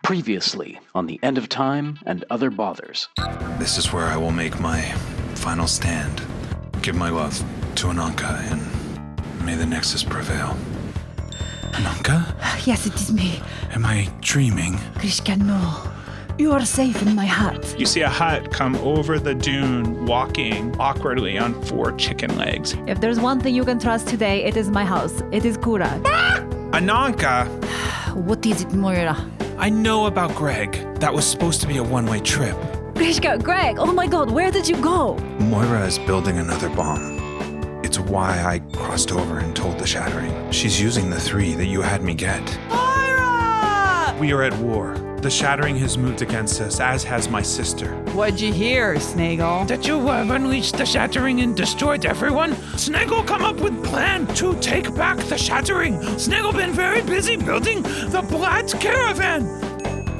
Previously on the End of Time and Other Bothers. This is where I will make my final stand. Give my love to Ananka, and may the Nexus prevail. Ananka? Yes, it is me. Am I dreaming? Grishka, no. You are safe in my heart. You see a hut come over the dune, walking awkwardly on 4 chicken legs. If there's one thing you can trust today, it is my house. It is Kura. Ananka! What is it, Moira? I know about Greg. That was supposed to be a one-way trip. Grishka, Greg, oh my god, where did you go? Moira is building another bomb. It's why I crossed over and told the Shattering. She's using the 3 that you had me get. Moira! We are at war. The Shattering has moved against us, as has my sister. What'd you hear, Snaggle? That you have unleashed the Shattering and destroyed everyone? Snaggle come up with plan to take back the Shattering. Snaggle been very busy building the Black Caravan.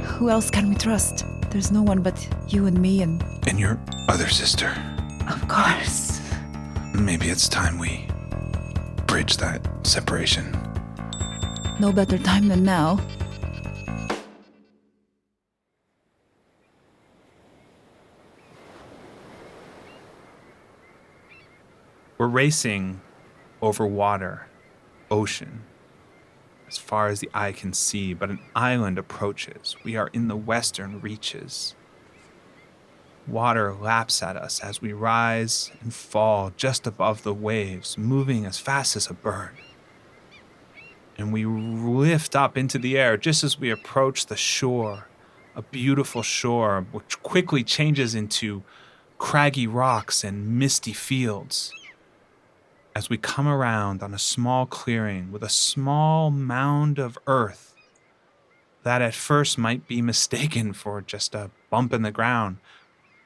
Who else can we trust? There's no one but you and me and... And your other sister. Of course. Maybe it's time we bridge that separation. No better time than now. We're racing over water, ocean, as far as the eye can see, but an island approaches. We are in the western reaches. Water laps at us as we rise and fall just above the waves, moving as fast as a bird. And we lift up into the air just as we approach the shore, a beautiful shore which quickly changes into craggy rocks and misty fields. As we come around on a small clearing with a small mound of earth that at first might be mistaken for just a bump in the ground,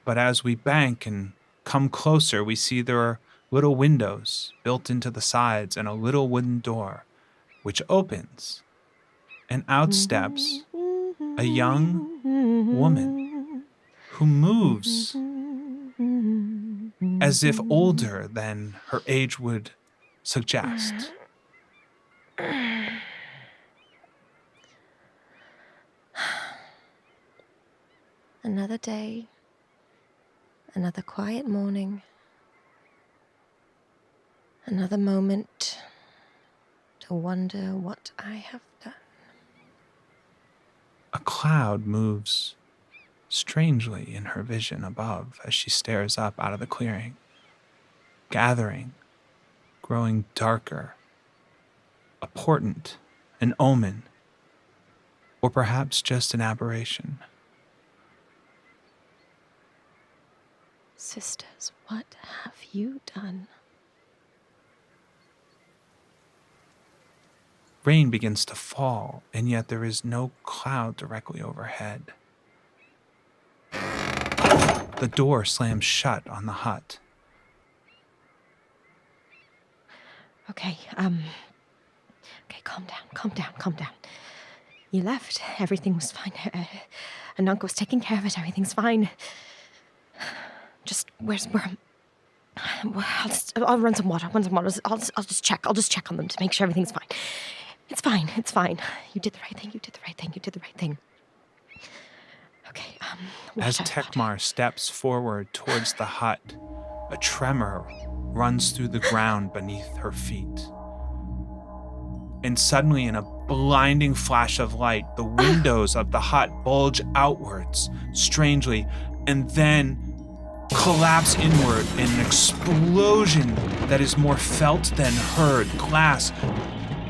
but as we bank and come closer, we see there are little windows built into the sides and a little wooden door, which opens, and out steps a young woman who moves as if older than her age would suggest. Another day, another quiet morning, another moment to wonder what I have done. A cloud moves strangely in her vision above as she stares up out of the clearing, gathering, growing darker, a portent, an omen, or perhaps just an aberration. Sisters, what have you done? Rain begins to fall, and yet there is no cloud directly overhead. The door slams shut on the hut. Okay, calm down. You left, everything was fine. Ananka was taking care of it, everything's fine. Just, I'll run some water. I'll just check on them to make sure everything's fine. It's fine. You did the right thing. Okay, As Tekmar steps forward towards the hut, a tremor runs through the ground beneath her feet. And suddenly, in a blinding flash of light, the windows of the hut bulge outwards, strangely, and then collapse inward in an explosion that is more felt than heard. Glass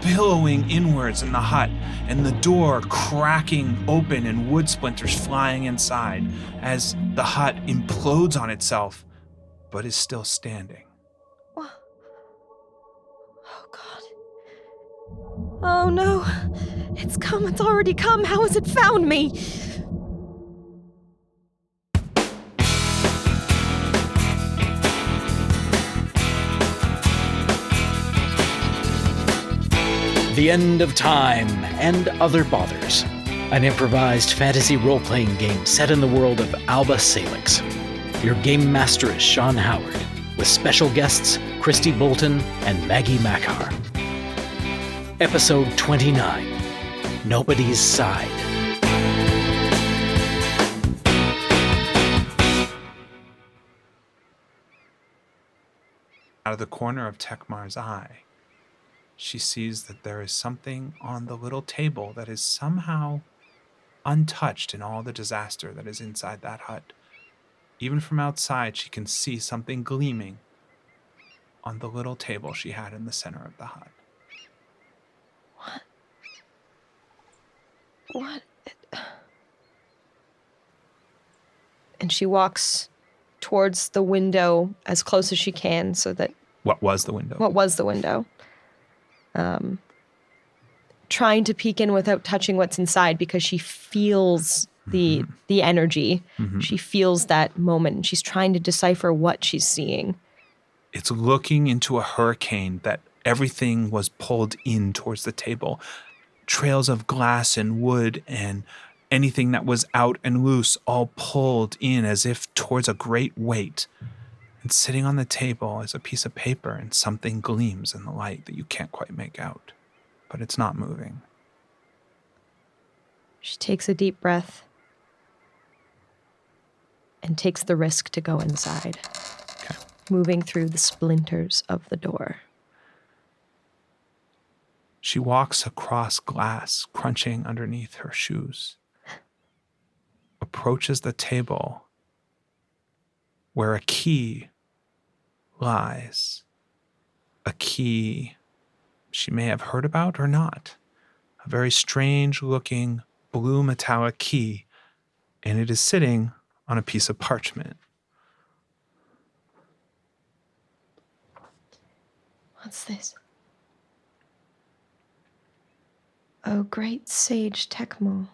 billowing inwards in the hut, and the door cracking open and wood splinters flying inside as the hut implodes on itself, but is still standing. Oh, God. Oh, no. It's already come. How has it found me? The End of Time and Other Bothers, an improvised fantasy role-playing game set in the world of Alba Salix. Your game master is Sean Howard, with special guests Christy Bolton and Maggie Makar. Episode 29, Nobody's Side. Out of the corner of Tekmar's eye, she sees that there is something on the little table that is somehow untouched in all the disaster that is inside that hut. Even from outside, she can see something gleaming on the little table she had in the center of the hut. What? And she walks towards the window as close as she can so that... What was the window? What was the window? Trying to peek in without touching what's inside because she feels the energy. She feels that moment, and she's trying to decipher what she's seeing. It's looking into a hurricane that everything was pulled in towards the table. Trails of glass and wood and anything that was out and loose all pulled in as if towards a great weight. And sitting on the table is a piece of paper, and something gleams in the light that you can't quite make out. But it's not moving. She takes a deep breath and takes the risk to go inside, moving through the splinters of the door. She walks across glass, crunching underneath her shoes, approaches the table where a key lies, a key she may have heard about or not, a very strange-looking blue metallic key, and it is sitting on a piece of parchment. What's this? Oh, great sage Tekmar.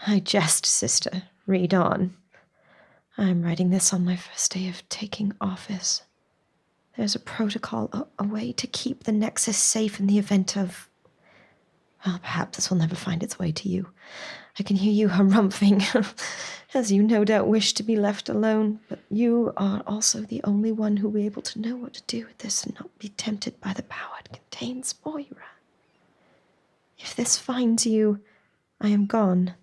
I jest, sister. Read on. I'm writing this on my first day of taking office. There's a protocol, a way to keep the Nexus safe in the event of... Well, perhaps this will never find its way to you. I can hear you harumphing, as you no doubt wish to be left alone, but you are also the only one who will be able to know what to do with this and not be tempted by the power it contains, Moira. If this finds you, I am gone.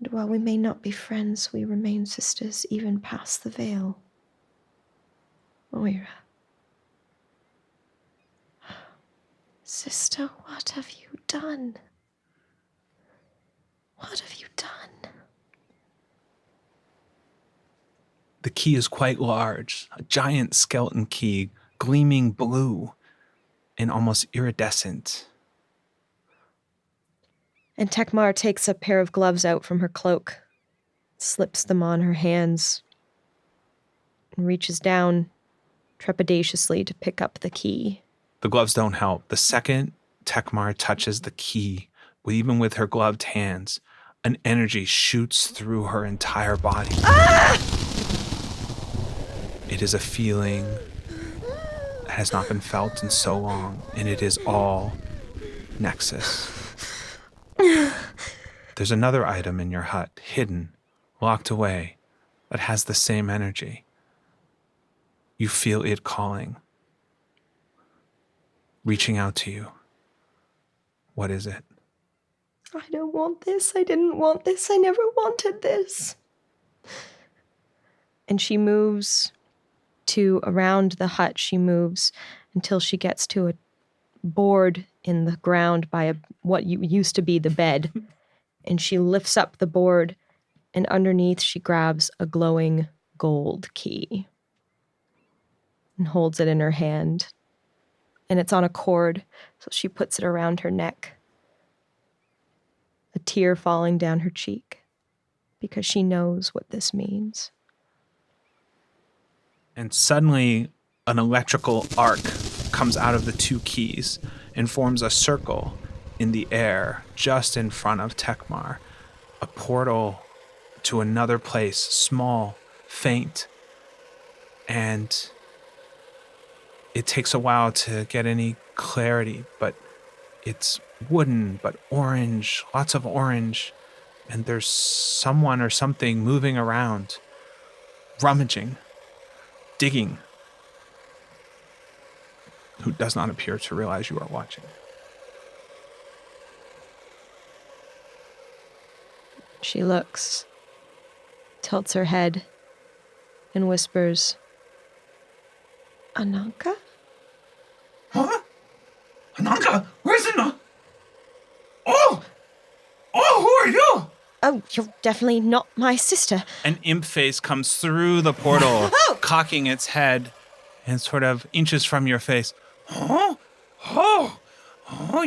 And while we may not be friends, we remain sisters even past the veil. Moira. Sister, what have you done? What have you done? The key is quite large, a giant skeleton key, gleaming blue and almost iridescent. And Tekmar takes a pair of gloves out from her cloak, slips them on her hands, and reaches down trepidatiously to pick up the key. The gloves don't help. The second Tekmar touches the key, even with her gloved hands, an energy shoots through her entire body. Ah! It is a feeling that has not been felt in so long, and it is all Nexus. There's another item in your hut, hidden, locked away, that has the same energy. You feel it calling, reaching out to you. What is it? I don't want this. I didn't want this. I never wanted this. And she moves to around the hut. She moves until she gets to a board in the ground by what used to be the bed. And she lifts up the board, and underneath she grabs a glowing gold key and holds it in her hand. And it's on a cord, so she puts it around her neck. A tear falling down her cheek because she knows what this means. And suddenly, an electrical arc comes out of the two keys and forms a circle in the air just in front of Tekmar. A portal to another place, small, faint, and it takes a while to get any clarity, but it's wooden, but orange, lots of orange, and there's someone or something moving around, rummaging, digging, who does not appear to realize you are watching. She looks, tilts her head, and whispers, Ananka? Huh? Ananka, where's Ananka? Oh, who are you? Oh, you're definitely not my sister. An imp face comes through the portal, cocking its head, and sort of inches from your face. Huh? Oh,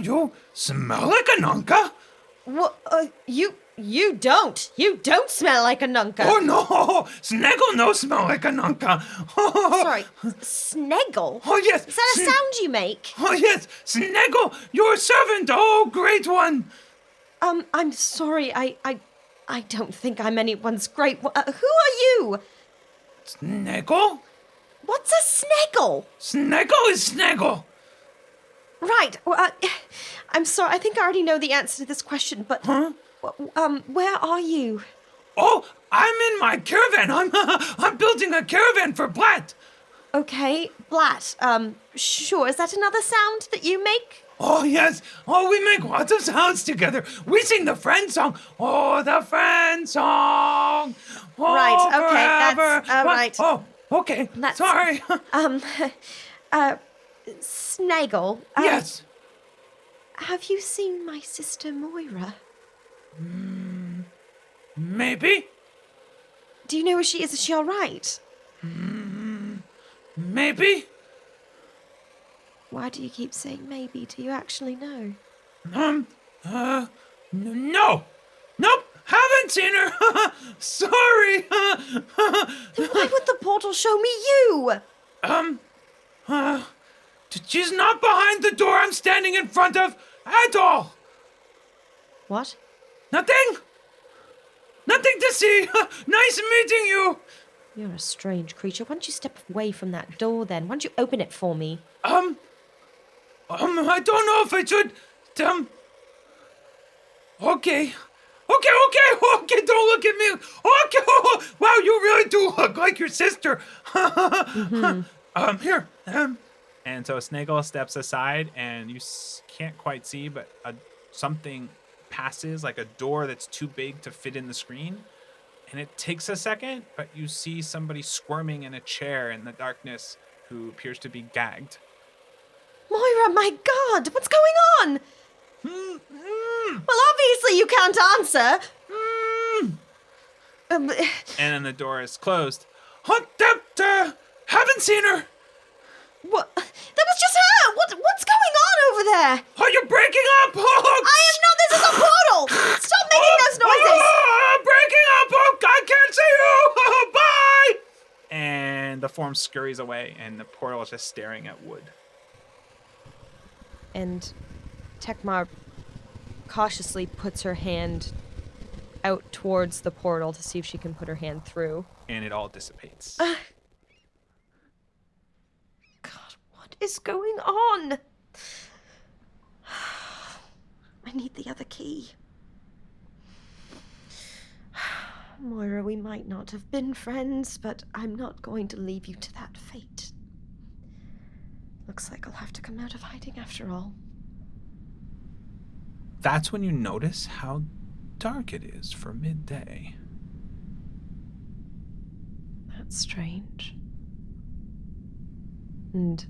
you smell like Ananka? What? You don't. You don't smell like Ananka. Oh no, Sneggle no smell like Ananka. Sorry, Sneggle? Oh yes. Is that a sound you make? Oh yes, Sneggle, your servant. Oh, great one. I'm sorry. I don't think I'm anyone's great. Who are you? Sneggle? What's a Sneggle? Sneggle is Sneggle. Right. Well, I'm sorry. I think I already know the answer to this question, but where are you? Oh, I'm in my caravan. I'm building a caravan for Blatt. Okay, Blatt. Sure. Is that another sound that you make? Oh, yes. Oh, we make lots of sounds together. We sing the friend song. Oh, the friend song. Oh, Right, okay, forever. that's, right. Oh, okay. That's- Sorry. Snaggle. Yes. Have you seen my sister Moira? Maybe. Do you know where she is? Is she all right? Maybe. Why do you keep saying maybe? Do you actually know? No. Nope. Haven't seen her. Sorry. Then why would the portal show me you? She's not behind the door I'm standing in front of at all. What? Nothing. Nothing to see. Nice meeting you. You're a strange creature. Why don't you step away from that door then? Why don't you open it for me? I don't know if I should. Okay, don't look at me. Okay, wow, you really do look like your sister. Here. And so Snaggle steps aside, and you can't quite see, but something passes, like a door that's too big to fit in the screen. And it takes a second, but you see somebody squirming in a chair in the darkness who appears to be gagged. Moira, my God, what's going on? Well, obviously you can't answer. And then the door is closed. Haven't seen her. What? That was just her. What's going on over there? Oh, you're breaking up. I am not. This is a portal. Stop making those noises. Breaking up. Oh, I can't see you. Bye. And the form scurries away, and the portal is just staring at wood. And Tekmar cautiously puts her hand out towards the portal to see if she can put her hand through. And it all dissipates. God, what is going on? I need the other key. Moira, we might not have been friends, but I'm not going to leave you to that fate. Looks like I'll have to come out of hiding after all. That's when you notice how dark it is for midday. That's strange. And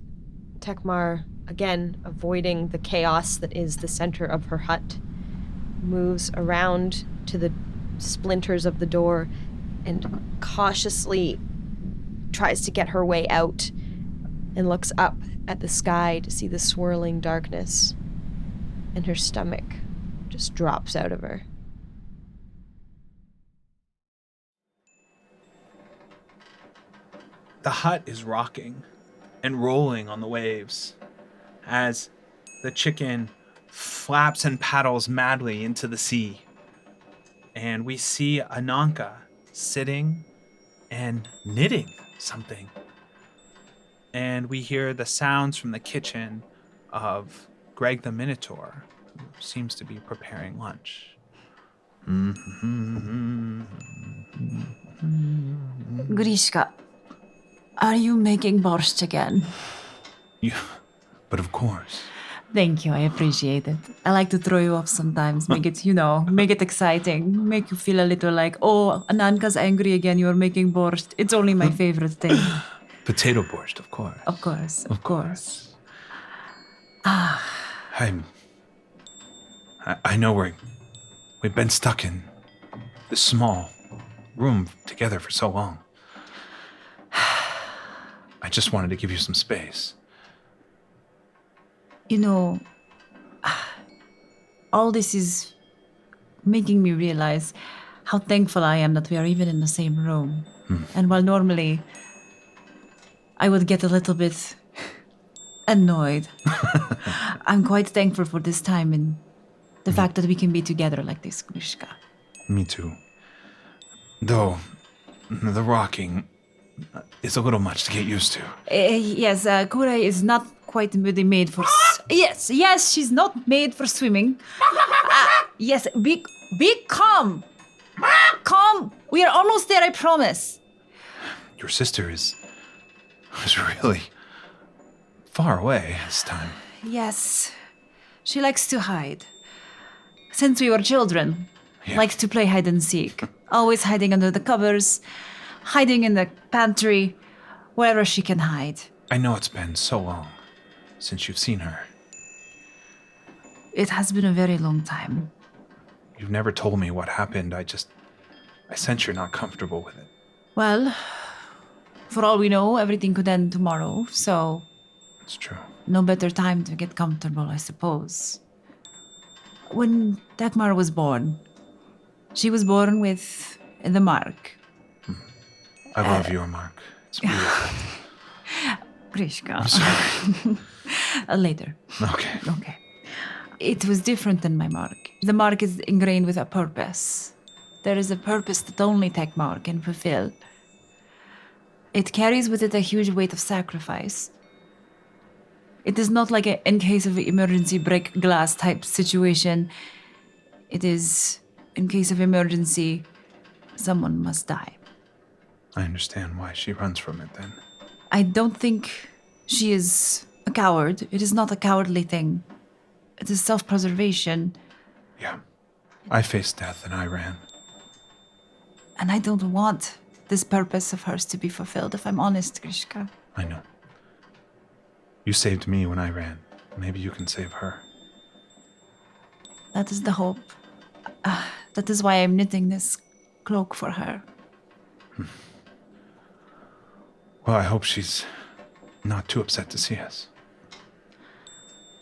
Tekmar, again, avoiding the chaos that is the center of her hut, moves around to the splinters of the door and cautiously tries to get her way out and looks up at the sky to see the swirling darkness, and her stomach just drops out of her. The hut is rocking and rolling on the waves as the chicken flaps and paddles madly into the sea. And we see Ananka sitting and knitting something. And we hear the sounds from the kitchen of Greg the Minotaur, who seems to be preparing lunch. Grishka, are you making borscht again? Yeah, but of course. Thank you, I appreciate it. I like to throw you off sometimes, make it, make it exciting, make you feel a little like, oh, Ananka's angry again, you're making borscht. It's only my favorite thing. Potato borscht, of course. Of course, of course. I know we've been stuck in this small room together for so long. I just wanted to give you some space. You know, all this is making me realize how thankful I am that we are even in the same room. And while normally I would get a little bit annoyed, I'm quite thankful for this time and the fact that we can be together like this, Grishka. Me too. Though, the rocking is a little much to get used to. Yes, Kura is not quite really made for... Yes, she's not made for swimming. Yes, be calm. Calm. We are almost there, I promise. Your sister is really far away this time. Yes, she likes to hide. Since we were children, Yeah. likes to play hide and seek. Always hiding under the covers, hiding in the pantry, wherever she can hide. I know it's been so long since you've seen her. It has been a very long time. You've never told me what happened. I sense you're not comfortable with it. Well, for all we know, everything could end tomorrow, so It's true. no better time to get comfortable, I suppose. When Tekmar was born, she was born with the mark. I love your mark. It's beautiful. Grishka. I'm sorry. Later. Okay. Okay. It was different than my mark. The mark is ingrained with a purpose. There is a purpose that only Tekmar can fulfill. It carries with it a huge weight of sacrifice. It is not like in case of emergency break glass type situation. It is, in case of emergency, someone must die. I understand why she runs from it then. I don't think she is a coward. It is not a cowardly thing. It is self-preservation. Yeah. I faced death and I ran. And I don't want this purpose of hers to be fulfilled, if I'm honest, Grishka. I know. You saved me when I ran. Maybe you can save her. That is the hope. That is why I'm knitting this cloak for her. Well, I hope she's not too upset to see us.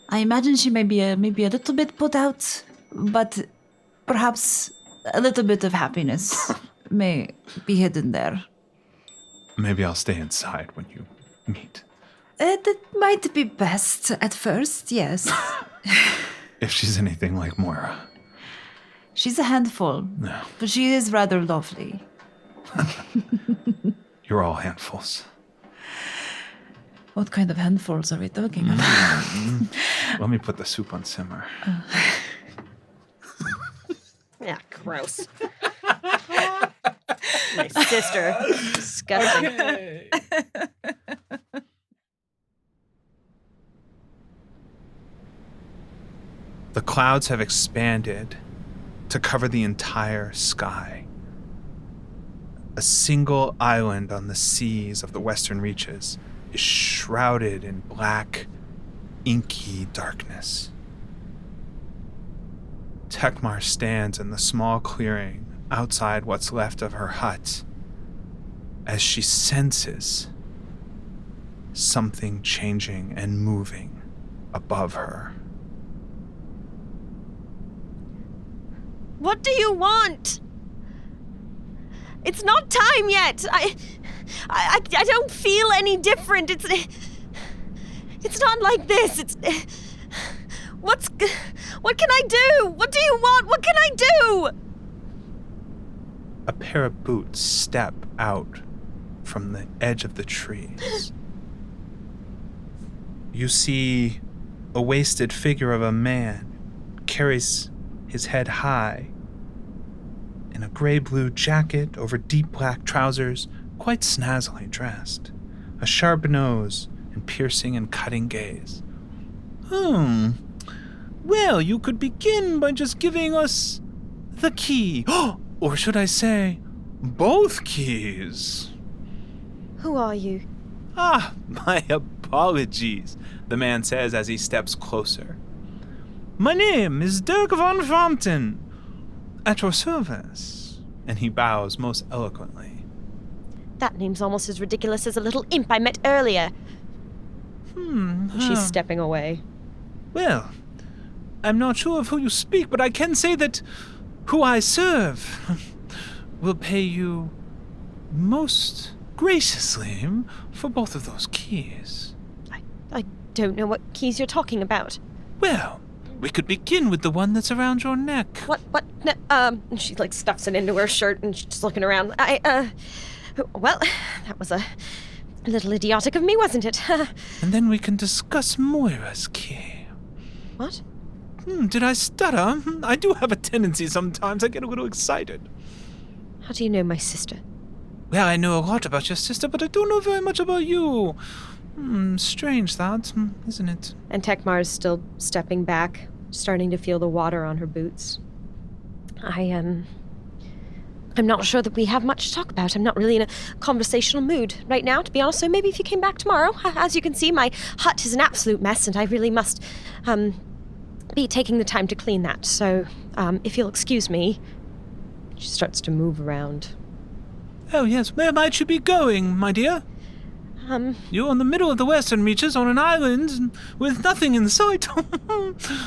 I imagine she may be maybe a little bit put out, but perhaps a little bit of happiness may be hidden there. Maybe I'll stay inside when you meet. That might be best at first, yes. If she's anything like Moira. She's a handful, No. but she is rather lovely. You're all handfuls. What kind of handfuls are we talking about? Let me put the soup on simmer. Yeah, gross. My sister. Disgusting. The clouds have expanded to cover the entire sky. A single island on the seas of the western reaches is shrouded in black, inky darkness. Tekmar stands in the small clearing outside what's left of her hut as she senses something changing and moving above her. What do you want? It's not time yet. I don't feel any different. It's not like this. What can I do? What do you want? What can I do? A pair of boots step out from the edge of the trees. You see a wasted figure of a man carries his head high in a gray-blue jacket over deep black trousers, quite snazzily dressed, a sharp nose and piercing and cutting gaze. Well, you could begin by just giving us the key. Or should I say, both keys? Who are you? Ah, my apologies, the man says as he steps closer. My name is Dirk von Frampton. At your service. And he bows most eloquently. That name's almost as ridiculous as a little imp I met earlier. She's stepping away. Well, I'm not sure of who you speak, but I can say that who I serve will pay you most graciously for both of those keys. I don't know what keys you're talking about. Well, we could begin with the one that's around your neck. What? She, stuffs it into her shirt and she's just looking around. Well, that was a little idiotic of me, wasn't it? And then we can discuss Moira's key. What? Did I stutter? I do have a tendency sometimes. I get a little excited. How do you know my sister? Well, I know a lot about your sister, but I don't know very much about you. Strange that, isn't it? And Tekmar is still stepping back, starting to feel the water on her boots. I'm not sure that we have much to talk about. I'm not really in a conversational mood right now, to be honest, so maybe if you came back tomorrow. As you can see, my hut is an absolute mess, and I really must, be taking the time to clean that. So, if you'll excuse me... She starts to move around. Oh, yes. Where might you be going, my dear? You're in the middle of the western reaches on an island with nothing in sight.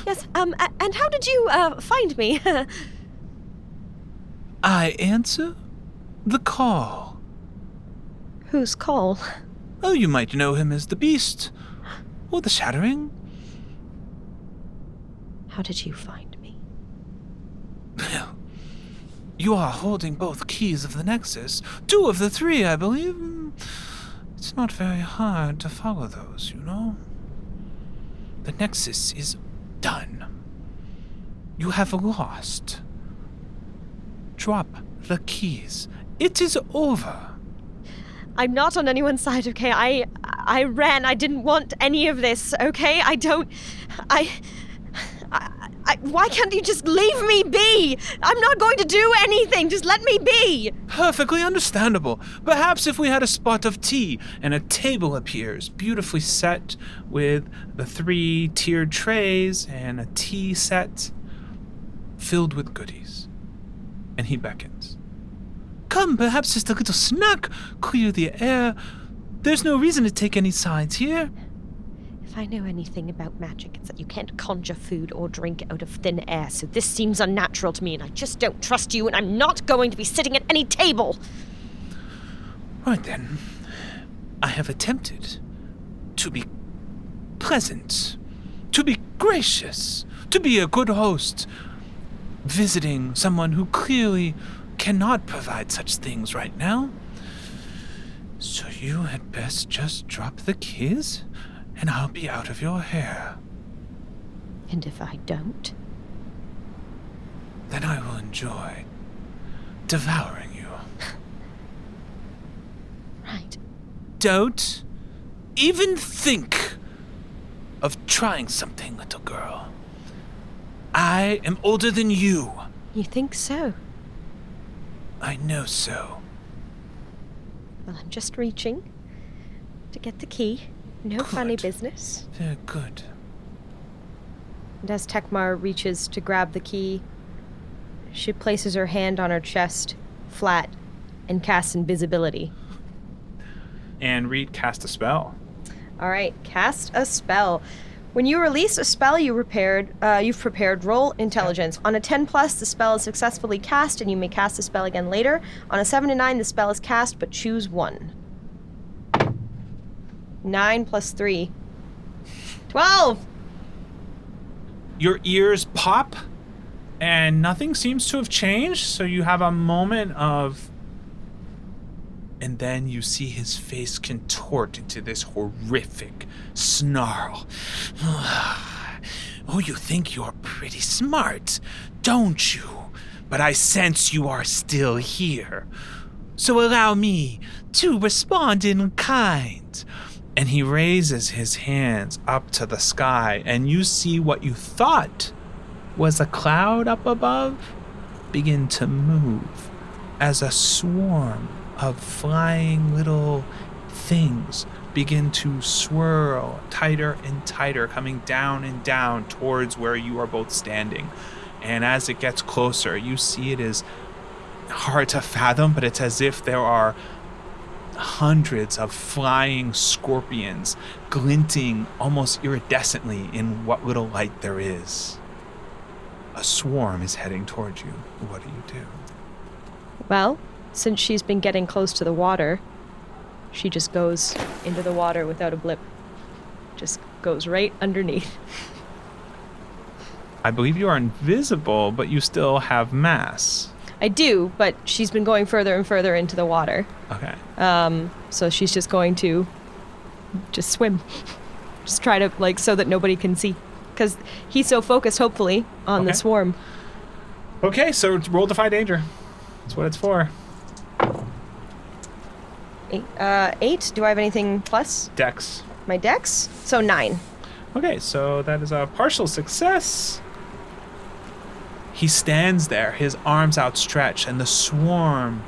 Yes, and how did you, find me? I answer the call. Whose call? Oh, you might know him as the Beast, or the Shattering. How did you find me? Well, you are holding both keys of the Nexus. 2 of the 3, I believe. It's not very hard to follow those, you know? The Nexus is done. You have lost. Drop the keys. It is over. I'm not on anyone's side, okay? I ran. I didn't want any of this, okay? Why can't you just leave me be? I'm not going to do anything. Just let me be. Perfectly understandable. Perhaps if we had a spot of tea and a table appears, beautifully set with the 3 tiered trays and a tea set filled with goodies. And he beckons. Come, perhaps just a little snack, clear the air. There's no reason to take any sides here. If I know anything about magic, it's that you can't conjure food or drink out of thin air, so this seems unnatural to me, and I just don't trust you, and I'm not going to be sitting at any table! Right then. I have attempted to be pleasant, to be gracious, to be a good host, visiting someone who clearly cannot provide such things right now. So you had best just drop the keys, and I'll be out of your hair. And if I don't? Then I will enjoy devouring you. Right. Don't even think of trying something, little girl. I am older than you. You think so? I know so. Well, I'm just reaching to get the key. No funny business. Very good. And as Tekmar reaches to grab the key, she places her hand on her chest, flat, and casts invisibility. And Reed cast a spell. All right, cast a spell. When you release a spell you've prepared, roll intelligence. On a 10+, the spell is successfully cast, and you may cast the spell again later. On a 7 to 9, the spell is cast, but choose one. 9 plus 3. 12! Your ears pop, and nothing seems to have changed, so you have a moment of... And then you see his face contort into this horrific snarl. Oh, you think you're pretty smart, don't you? But I sense you are still here. So allow me to respond in kind. And he raises his hands up to the sky, and you see what you thought was a cloud up above begin to move as a swarm of flying little things begin to swirl tighter and tighter, coming down and down towards where you are both standing. And as it gets closer, you see it is hard to fathom, but it's as if there are hundreds of flying scorpions glinting almost iridescently in what little light there is. A swarm is heading towards you. What do you do? Well, since she's been getting close to the water, she just goes into the water without a blip. Just goes right underneath. I believe you are invisible, but you still have mass. I do, but she's been going further and further into the water. Okay. So she's just going to just swim. Just try to, like, so that nobody can see. Because he's so focused, hopefully, on the swarm. Okay, so roll Defy Danger. That's what it's for. 8. Do I have anything plus? Dex. My dex? So 9. Okay, so that is a partial success. He stands there, his arms outstretched, and the swarm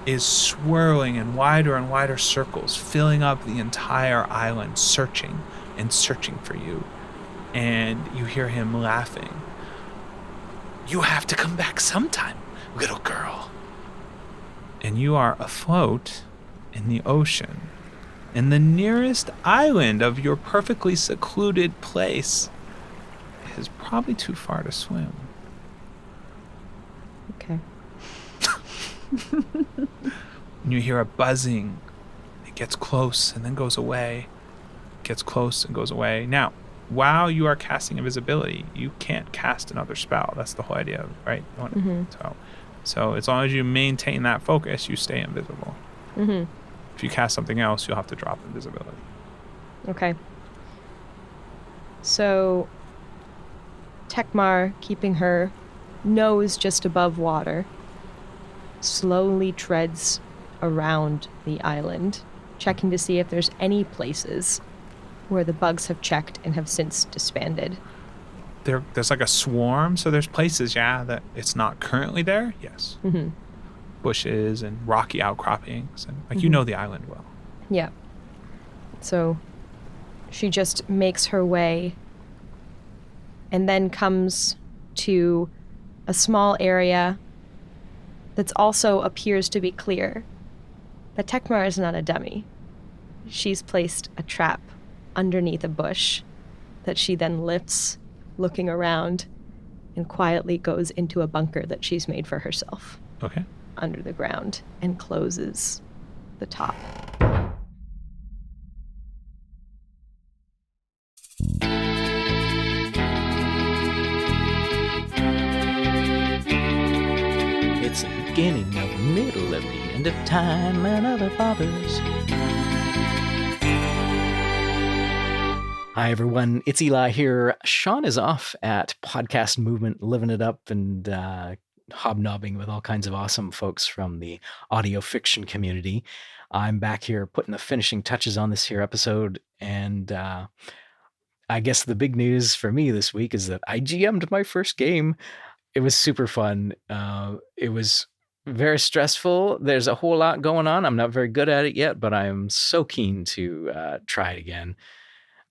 is swirling in wider and wider circles, filling up the entire island, searching and searching for you. And you hear him laughing. You have to come back sometime, little girl. And you are afloat in the ocean, in the nearest island of your perfectly secluded place. It is probably too far to swim. Okay. You hear a buzzing. It gets close and then goes away. Gets close and goes away. Now, while you are casting invisibility, you can't cast another spell. That's the whole idea, right? So as long as you maintain that focus, you stay invisible. Mm-hmm. If you cast something else, you'll have to drop invisibility. Okay. So Tekmar, keeping her nose just above water, slowly treads around the island, checking to see if there's any places where the bugs have checked and have since disbanded. There's like a swarm, so there's places, that it's not currently there. Yes. Mm-hmm. Bushes and rocky outcroppings, and you know the island well. Yeah. So she just makes her way and then comes to a small area that also appears to be clear. But Tekmar is not a dummy. She's placed a trap underneath a bush that she then lifts, looking around, and quietly goes into a bunker that she's made for herself. Okay. Under the ground, and closes the top. It's the beginning of the middle of the end of time and other bothers. Hi, everyone. It's Eli here. Sean is off at Podcast Movement, living it up and hobnobbing with all kinds of awesome folks from the audio fiction community. I'm back here putting the finishing touches on this here episode, and I guess the big news for me this week is that I GM'd my first game. It was super fun. It was very stressful. There's a whole lot going on. I'm not very good at it yet, but I'm so keen to try it again.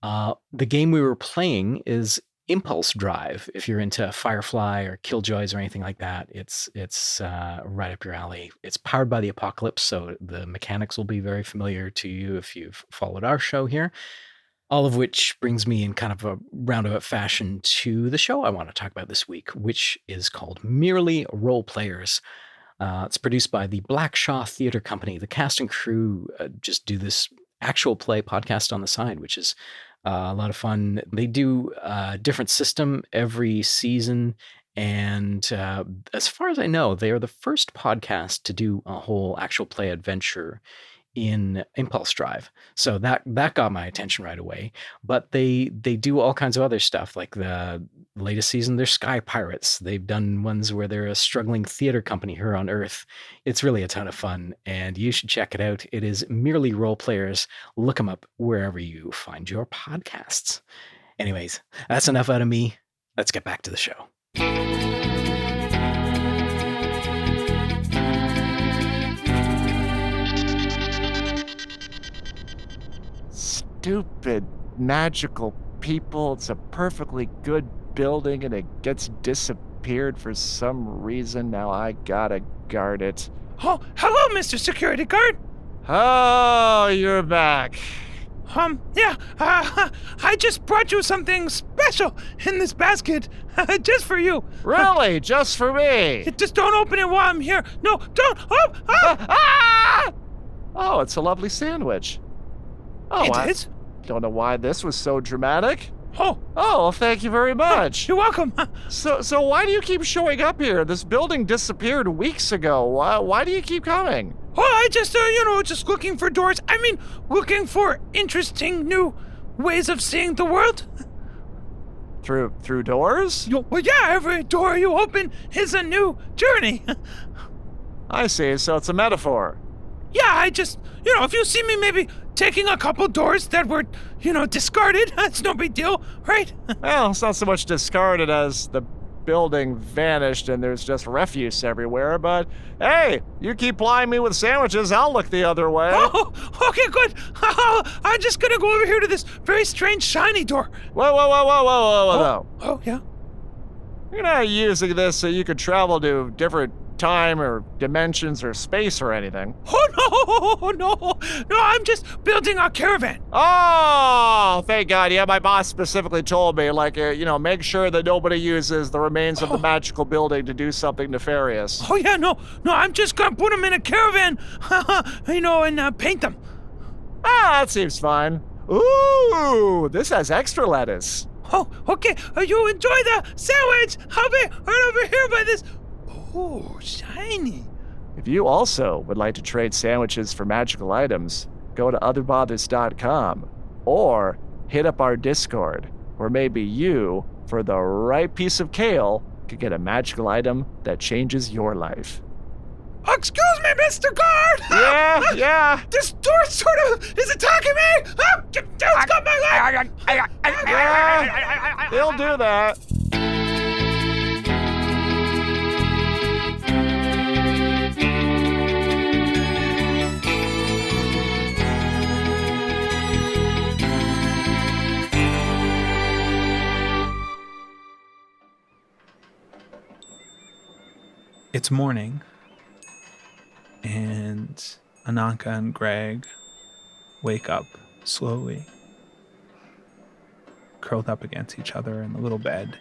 The game we were playing is Impulse Drive. If you're into Firefly or Killjoys or anything like that, it's right up your alley. It's powered by the Apocalypse, so the mechanics will be very familiar to you if you've followed our show here. All of which brings me in kind of a roundabout fashion to the show I want to talk about this week, which is called Merely Roleplayers. It's produced by the Black Shaw Theatre Company. The cast and crew just do this actual play podcast on the side, which is a lot of fun. They do a different system every season. And as far as I know, they are the first podcast to do a whole actual play adventure in Impulse Drive. So that got my attention right away. But they do all kinds of other stuff. Like the latest season, they're Sky Pirates. They've done ones where they're a struggling theater company here on Earth. It's really a ton of fun, and you should check it out. It is Merely Roleplayers. Look them up wherever you find your podcasts. Anyways, that's enough out of me. Let's get back to the show. stupid magical people. It's a perfectly good building and it gets disappeared for some reason. Now I gotta guard it. Oh, hello, Mr. Security Guard. Oh, you're back. Yeah, I just brought you something special in this basket, just for you. Really? Just for me? Just don't open it while I'm here. No, don't. Oh, it's a lovely sandwich. Oh, It is? Don't know why this was so dramatic. Oh, well, thank you very much. you're welcome. So why do you keep showing up here? This building disappeared weeks ago. Why do you keep coming? Oh, I just, just looking for doors. I mean, looking for interesting new ways of seeing the world. Through doors? Well, yeah, every door you open is a new journey. I see, so it's a metaphor. Yeah, I just, if you see me maybe taking a couple doors that were, discarded, that's no big deal, right? Well, it's not so much discarded as the building vanished and there's just refuse everywhere, but hey, you keep plying me with sandwiches, I'll look the other way. Oh, okay, good. I'm just gonna go over here to this very strange shiny door. Whoa. Oh, yeah? You're not using this so you could travel to different time or dimensions or space or anything. Oh, no, I'm just building a caravan. Oh, thank God. Yeah, my boss specifically told me, make sure that nobody uses the remains of the magical building to do something nefarious. Oh, yeah, no, I'm just gonna put them in a caravan, and paint them. That seems fine. Ooh, this has extra lettuce. Oh, okay, you enjoy the sandwich. I'll be right over here by this. Oh, shiny. If you also would like to trade sandwiches for magical items, go to otherbothers.com or hit up our Discord, where maybe you, for the right piece of kale, could get a magical item that changes your life. Excuse me, Mr. Guard! Yeah. This door sort of is attacking me! It's got my leg! Yeah, he'll do that. It's morning, and Ananka and Greg wake up slowly, curled up against each other in the little bed,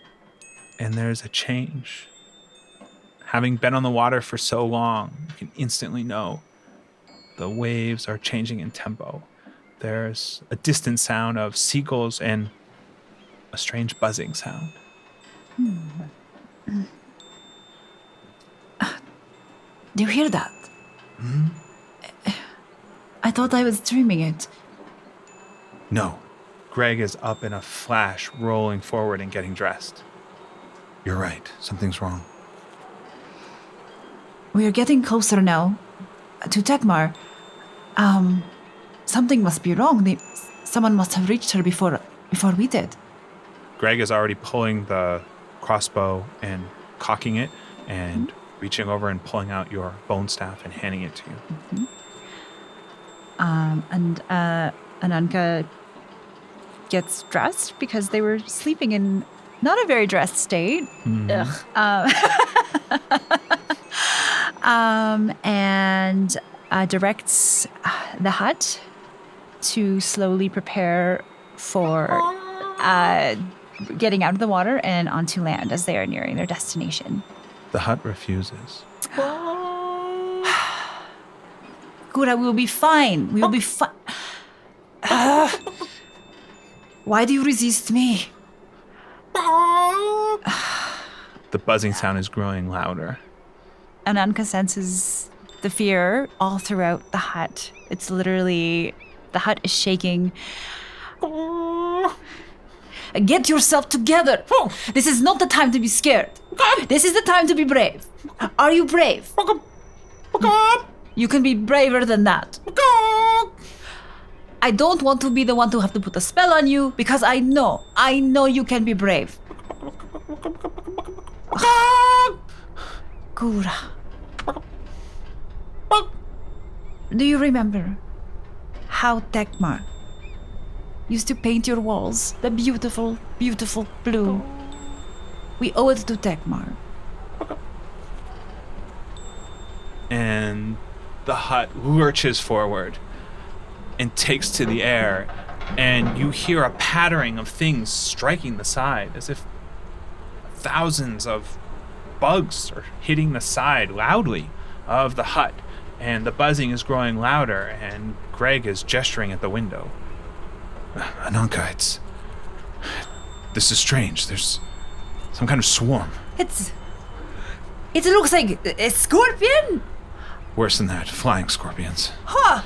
and there's a change. Having been on the water for so long, you can instantly know the waves are changing in tempo. There's a distant sound of seagulls and a strange buzzing sound. Do you hear that? I thought I was dreaming it. No, Greg is up in a flash, rolling forward and getting dressed. you're right. Something's wrong. We are getting closer now to Tekmar. Something must be wrong. Someone must have reached her before we did. Greg is already pulling the crossbow and cocking it and reaching over and pulling out your bone staff and handing it to you. And Ananka gets dressed because they were sleeping in not a very dressed state. And directs the hut to slowly prepare for getting out of the water and onto land as they are nearing their destination. The hut refuses. Gura, we will be fine. We will be fine. Why do you resist me? The buzzing sound is growing louder. Ananka senses the fear all throughout the hut. It's literally, the hut is shaking. Get yourself together. This is not the time to be scared. This is the time to be brave. Are you brave? You can be braver than that. I don't want to be the one to have to put a spell on you because I know you can be brave. Gura. Do you remember how Tekmar used to paint your walls the beautiful, beautiful blue. We owe it to Tekmar. And the hut lurches forward and takes to the air, and you hear a pattering of things striking the side as if thousands of bugs are hitting the side loudly of the hut, and the buzzing is growing louder, and Greg is gesturing at the window. Ananka, this is strange. There's some kind of swarm. It looks like a scorpion. Worse than that, flying scorpions. Huh.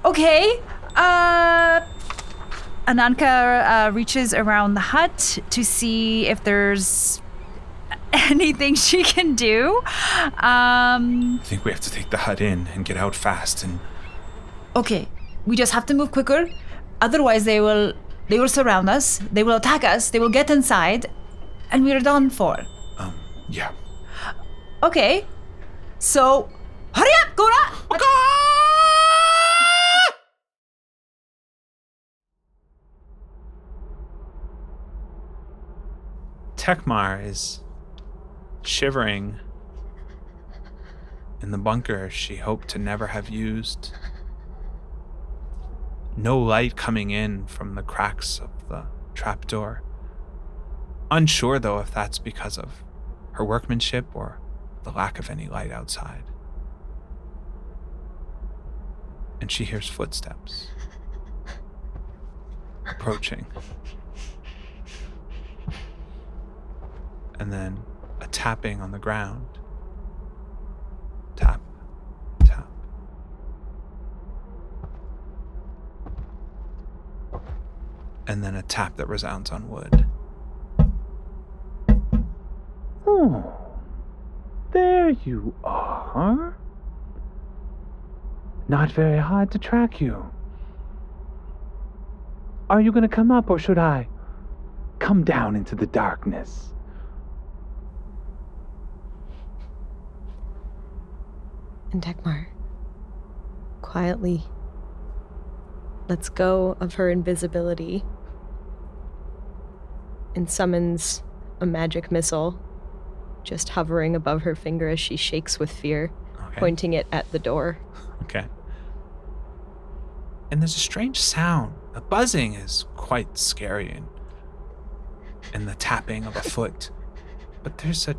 Okay. Ananka reaches around the hut to see if there's anything she can do. I think we have to take the hut in and get out fast and... Okay, we just have to move quicker. Otherwise, they will surround us. They will attack us. They will get inside, and we're done for. Yeah. Okay. So, hurry up, Gora! Tekmar is shivering in the bunker she hoped to never have used. No light coming in from the cracks of the trapdoor. Unsure, though, if that's because of her workmanship or the lack of any light outside. And she hears footsteps approaching. And then a tapping on the ground. Tap, tap. And then a tap that resounds on wood. Oh, there you are. Not very hard to track you. Are you going to come up, or should I come down into the darkness? And Tekmar quietly lets go of her invisibility and summons a magic missile just hovering above her finger as she shakes with fear, pointing it at the door. Okay. And there's a strange sound. The buzzing is quite scary, and the tapping of a foot. But there's a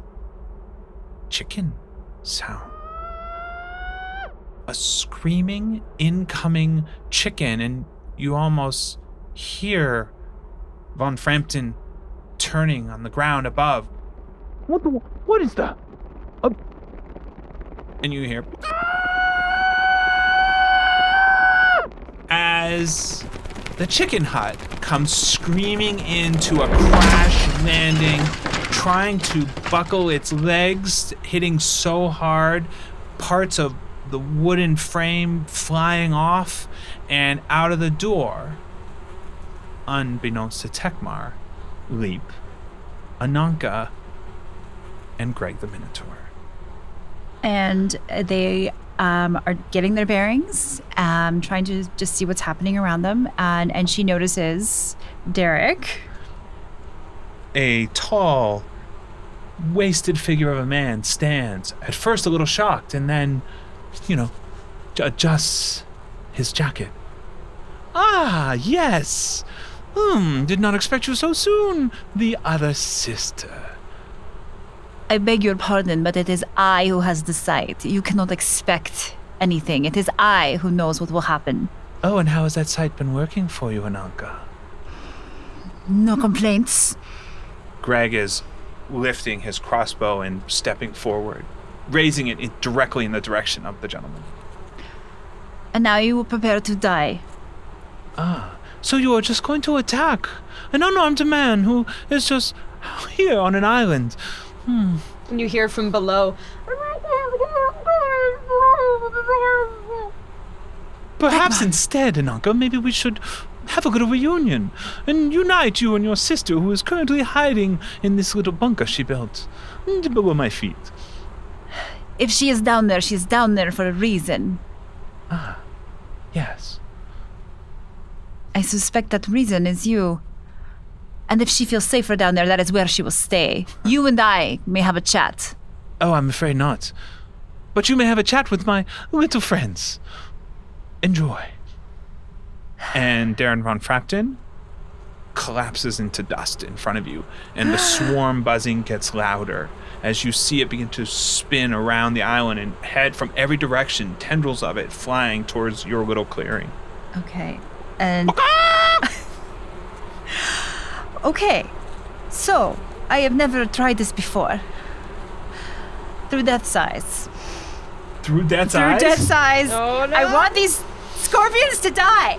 chicken sound. A screaming, incoming chicken, and you almost hear Von Frampton turning on the ground above. What is the... And you hear... as the chicken hut comes screaming into a crash landing, trying to buckle its legs, hitting so hard, parts of the wooden frame flying off, and out of the door, unbeknownst to Tekmar, leap Ananka and Greg the Minotaur. And they are getting their bearings, trying to just see what's happening around them. And she notices Derek. A tall, wasted figure of a man stands, at first a little shocked, and then, adjusts his jacket. Ah, yes. Did not expect you so soon. The other sister. I beg your pardon, but it is I who has the sight. You cannot expect anything. It is I who knows what will happen. Oh, and how has that sight been working for you, Ananka? No complaints. Greg is lifting his crossbow and stepping forward, raising it directly in the direction of the gentleman. And now you will prepare to die. Ah, so you are just going to attack an unarmed man who is just here on an island. And you hear from below, Perhaps instead, Ananka, maybe we should have a little reunion and unite you and your sister, who is currently hiding in this little bunker she built below my feet. If she is down there, she's down there for a reason. Ah, yes. I suspect that reason is you. And if she feels safer down there, that is where she will stay. You and I may have a chat. Oh, I'm afraid not. But you may have a chat with my little friends. Enjoy. And Darren von Frampton collapses into dust in front of you, and the swarm buzzing gets louder as you see it begin to spin around the island and head from every direction, tendrils of it flying towards your little clearing. Okay. And... Okay. So, I have never tried this before. Through Death's Eyes. Through Death's Through eyes? Death's Eyes. Oh, no. I want these scorpions to die.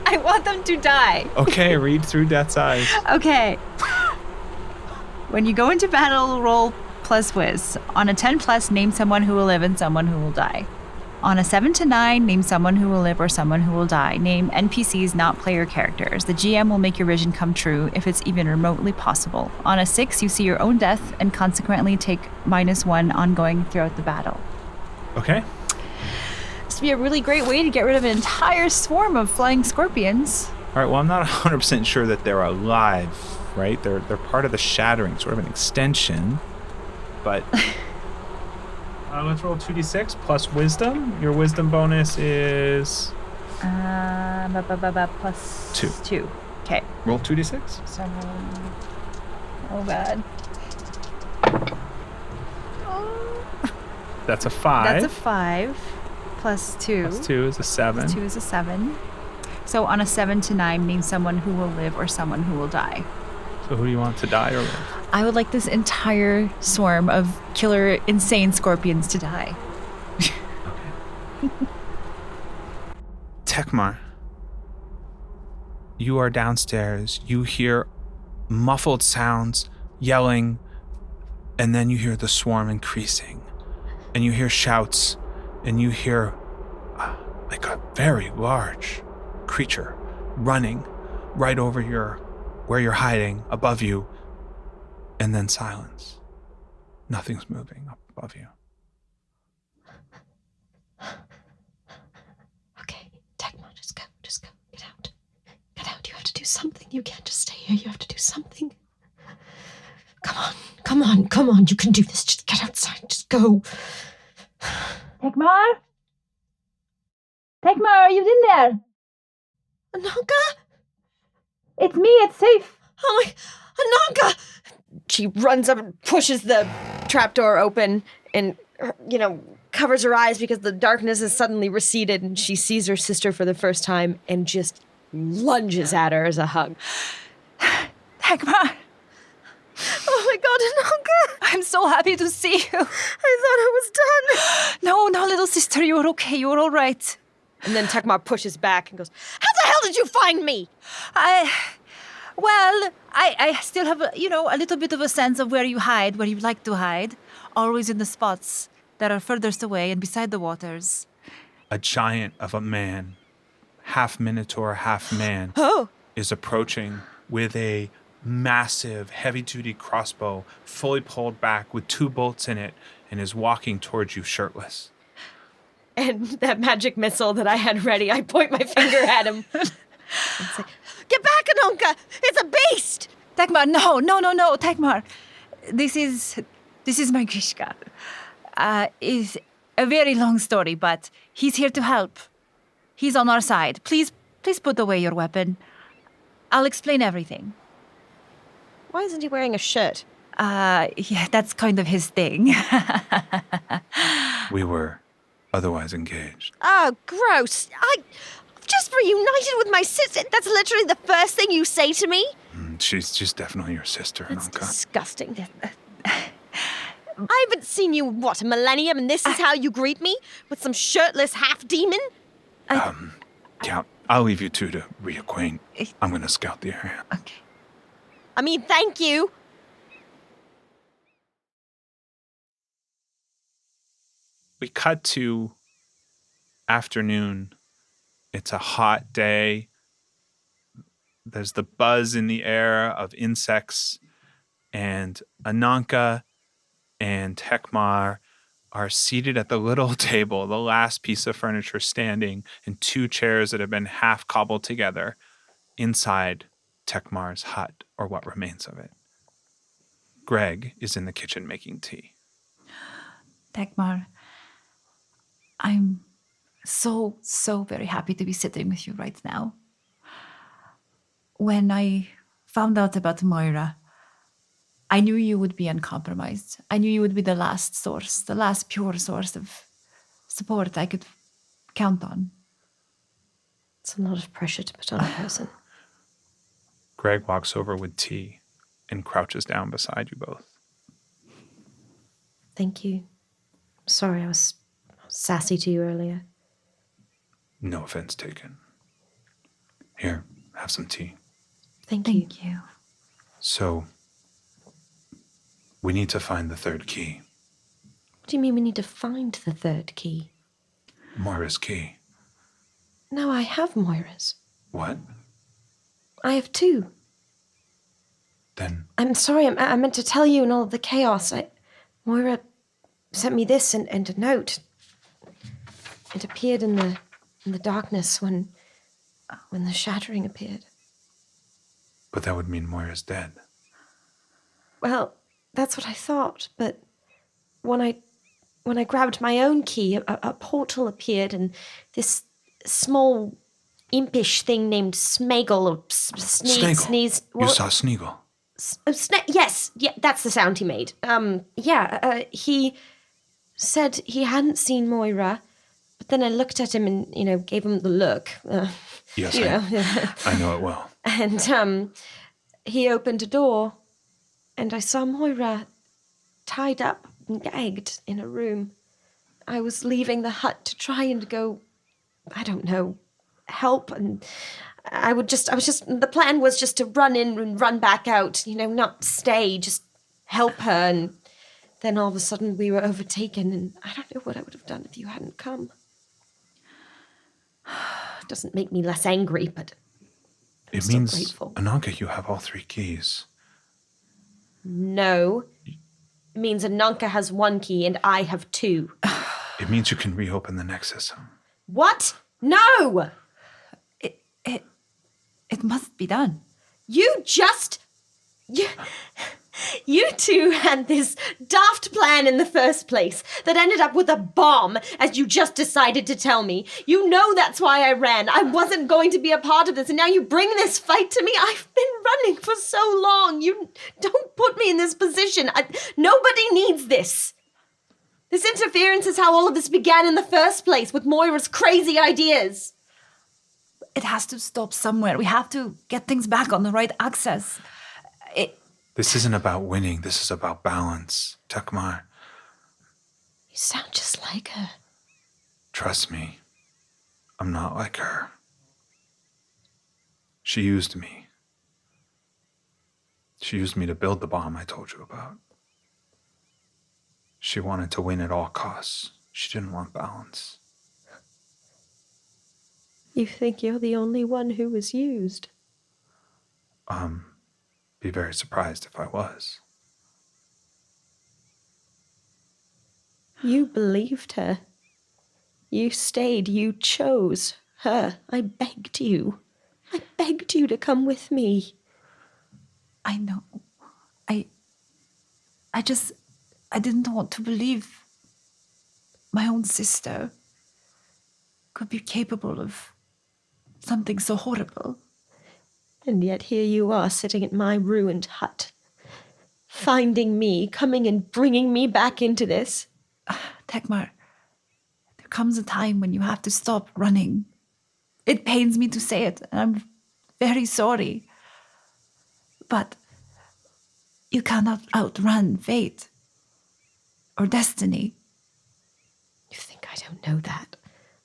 I want them to die. Okay, read Through Death's eyes. Okay. When you go into battle, roll plus whiz. On a 10 plus, name someone who will live and someone who will die. On a 7 to 9, name someone who will live or someone who will die. Name NPCs, not player characters. The GM will make your vision come true if it's even remotely possible. On a 6, you see your own death and consequently take -1 ongoing throughout the battle. Okay. This would be a really great way to get rid of an entire swarm of flying scorpions. All right, well, I'm not 100% sure that they're alive, right? They're part of the shattering, sort of an extension. But let's roll 2d6 plus wisdom. Your wisdom bonus is... Plus 2. 2. Okay. Roll 2d6. Oh, God. That's a 5. That's a 5. Plus 2. Plus 2 is a 7. Plus 2 is a 7. So on a 7 to 9, name someone who will live or someone who will die. So who do you want to die or live? I would like this entire swarm of killer, insane scorpions to die. Tekmar, you are downstairs. You hear muffled sounds, yelling, and then you hear the swarm increasing. And you hear shouts, and you hear like a very large creature running right over where you're hiding, above you, and then silence. Nothing's moving up above you. Okay, Tekmar, just go. Get out. You have to do something. You can't just stay here. You have to do something. Come on. You can do this. Just get outside. Just go. Tekmar? Tekmar, are you in there? Ananka? It's me, it's safe. Oh my, Ananka! She runs up and pushes the trapdoor open and, covers her eyes because the darkness has suddenly receded and she sees her sister for the first time and just lunges at her as a hug. Tekmar, Oh my god, Ananka! I'm so happy to see you. I thought I was done. No, little sister, you're okay, you're all right. And then Tekmar pushes back and goes, how the hell did you find me? I still have, a little bit of a sense of where you hide, where you like to hide. Always in the spots that are furthest away and beside the waters. A giant of a man, half minotaur, half man, is approaching with a massive, heavy-duty crossbow, fully pulled back with 2 bolts in it, and is walking towards you shirtless. And that magic missile that I had ready, I point my finger at him. And say, get back, Ananka! It's a beast! Tekmar, no, Tekmar. This is my Grishka. It's a very long story, but he's here to help. He's on our side. Please put away your weapon. I'll explain everything. Why isn't he wearing a shirt? Yeah, that's kind of his thing. We were otherwise engaged. Oh, gross. I've just reunited with my sister. That's literally the first thing you say to me? She's definitely your sister, That's Ananka. disgusting. I haven't seen you, a millennium, and this is how you greet me? With some shirtless half-demon? Yeah, I'll leave you two to reacquaint. I'm going to scout the area. Okay. I mean, thank you. We cut to afternoon. It's a hot day. There's the buzz in the air of insects, and Ananka and Tekmar are seated at the little table, the last piece of furniture standing, and 2 chairs that have been half cobbled together inside Tekmar's hut, or what remains of it. Greg is in the kitchen making tea. Tekmar, I'm so very happy to be sitting with you right now. When I found out about Moira, I knew you would be uncompromised. I knew you would be the last source, the last pure source of support I could count on. It's a lot of pressure to put on a person. Greg walks over with tea and crouches down beside you both. Thank you. Sorry I was sassy to you earlier. No offense taken. Here, have some tea. Thank you. Thank you. So, we need to find the 3rd key. What do you mean we need to find the 3rd key? Moira's key. No, I have Moira's. What? I have 2. Then, I'm sorry, I meant to tell you in all of the chaos. Moira sent me this and a note. It appeared in the darkness when the shattering appeared. but that would mean Moira's dead. Well, that's what I thought, but when I grabbed my own key, a portal appeared, and this small impish thing named Smaggle or Sneeze. You saw Sneagle. Yes, yeah, that's the sound he made. He said he hadn't seen Moira, but then I looked at him and, gave him the look. Yes, I know it well. And he opened a door, and I saw Moira tied up and gagged in a room. I was leaving the hut to try and go, I don't know, help, and the plan was just to run in and run back out, not stay, just help her, and then all of a sudden we were overtaken, and I don't know what I would have done if you hadn't come. It doesn't make me less angry, but I'm It still means, grateful. Ananka, you have all 3 keys. No. It means Ananka has 1 key and I have 2. It means you can reopen the Nexus. What? No! It must be done. You two had this daft plan in the first place that ended up with a bomb, as you just decided to tell me. You know that's why I ran. I wasn't going to be a part of this, and now you bring this fight to me? I've been running for so long. You don't put me in this position. Nobody needs this. This interference is how all of this began in the first place, with Moira's crazy ideas. It has to stop somewhere. We have to get things back on the right axis. This isn't about winning. This is about balance. Tekmar, You sound just like her. trust me. I'm not like her. She used me. She used me to build the bomb I told you about. She wanted to win at all costs. She didn't want balance. You think you're the only one who was used? Be very surprised if I was. You believed her. You stayed. You chose her. I begged you. I begged you to come with me. I know. I didn't want to believe my own sister could be capable of something so horrible. And yet here you are, sitting at my ruined hut, finding me, coming and bringing me back into this. Tekmar, there comes a time when you have to stop running. It pains me to say it, and I'm very sorry. But you cannot outrun fate or destiny. You think I don't know that?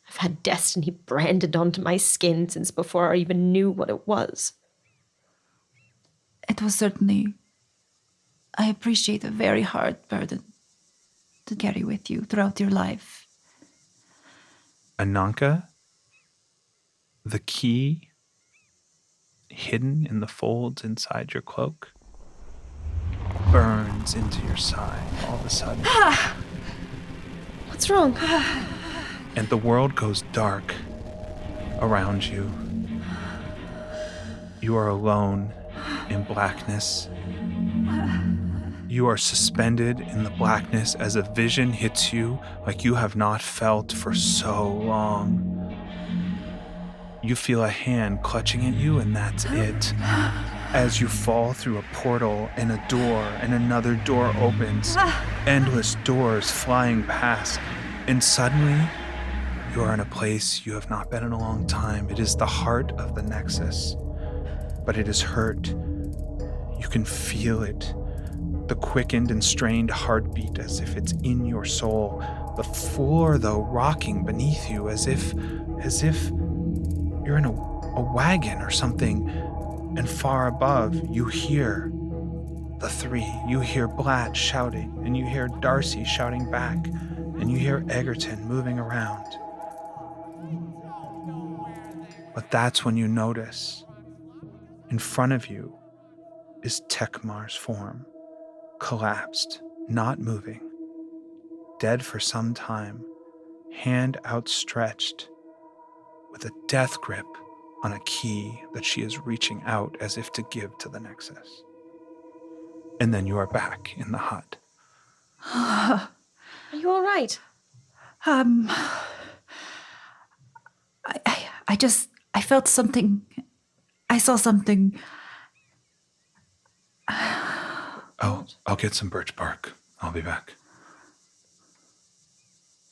I've had destiny branded onto my skin since before I even knew what it was. It was certainly, I appreciate, a very hard burden to carry with you throughout your life. Ananka, the key hidden in the folds inside your cloak burns into your side all of a sudden. wrong? And the world goes dark around you. You are alone in blackness. You are suspended in the blackness as a vision hits you like you have not felt for so long. You feel a hand clutching at you, and that's it. As you fall through a portal and a door, and another door opens, endless doors flying past, and suddenly you are in a place you have not been in a long time. It is the heart of the Nexus, but it is hurt. You can feel it. The quickened and strained heartbeat as if it's in your soul. The floor, though, rocking beneath you as if you're in a wagon or something. And far above, you hear the three. You hear Blatt shouting, and you hear Darcy shouting back, and you hear Egerton moving around. But that's when you notice, in front of you is Tekmar's form, collapsed, not moving, dead for some time, hand outstretched, with a death grip on a key that she is reaching out as if to give to the Nexus. And then you are back in the hut. Are you all right? I felt something. I saw something. I'll get some birch bark. I'll be back.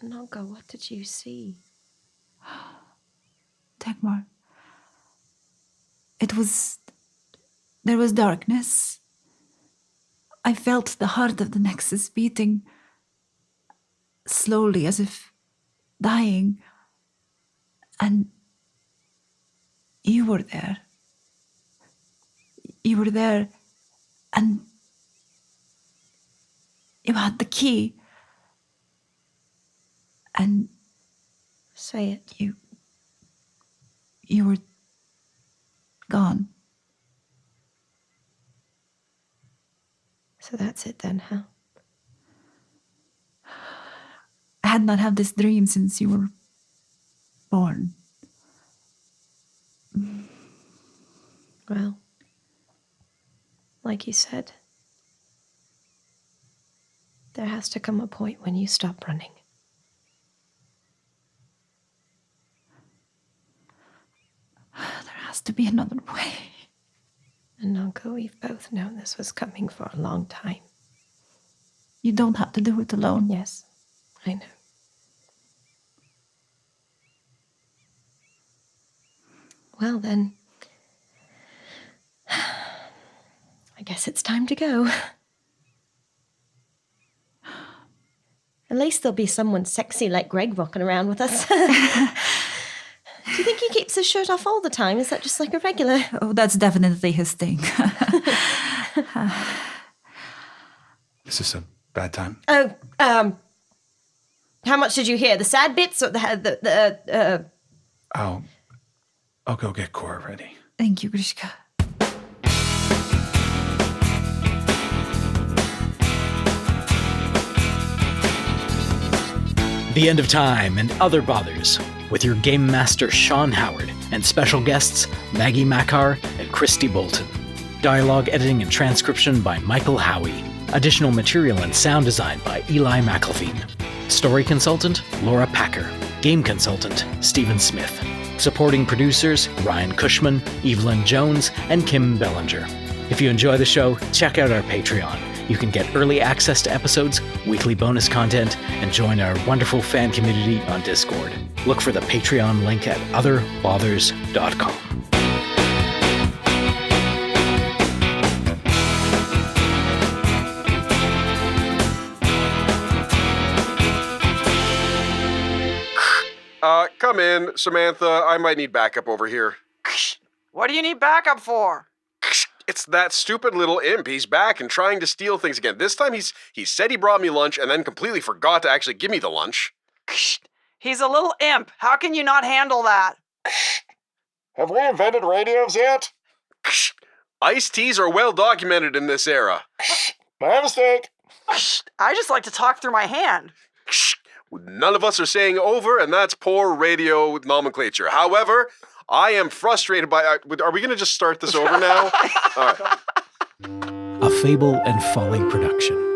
Ananka, what did you see? Tekmar. There was darkness. I felt the heart of the Nexus beating slowly as if dying. And you were there. You were there, and you had the key. And Say it. you were gone. So that's it then, huh? I had not had this dream since you were born. Well, like you said, there has to come a point when you stop running. There has to be another way. Ananka, we've both known this was coming for a long time. You don't have to do it alone. Yes, I know. Well then, I guess it's time to go. At least there'll be someone sexy like Greg walking around with us. Do you think he keeps his shirt off all the time? Is that just like a regular? Oh, that's definitely his thing. Is this a bad time? Oh, how much did you hear? The sad bits or the I'll go get Cora ready. Thank you, Grishka. The End of Time and Other Bothers, with your game master Sean Howard and special guests Maggie Makar and Christy Bolton. Dialogue editing and transcription by Michael Howie. Additional material and sound design by Eli McElveen. Story consultant Laura Packer. Game consultant Stephen Smith. Supporting producers Ryan Cushman, Evelyn Jones, and Kim Bellinger. If you enjoy the show, check out our Patreon. You can get early access to episodes, weekly bonus content, and join our wonderful fan community on Discord. Look for the Patreon link at otherbothers.com. Come in, Samantha. I might need backup over here. What do you need backup for? It's that stupid little imp. He's back and trying to steal things again. This time he said he brought me lunch and then completely forgot to actually give me the lunch. He's a little imp. How can you not handle that? Have we invented radios yet? Iced teas are well documented in this era. My mistake. I just like to talk through my hand. None of us are saying over, and that's poor radio nomenclature. However, I am frustrated by... Are we going to just start this over now? All right. A Fable and Folly production.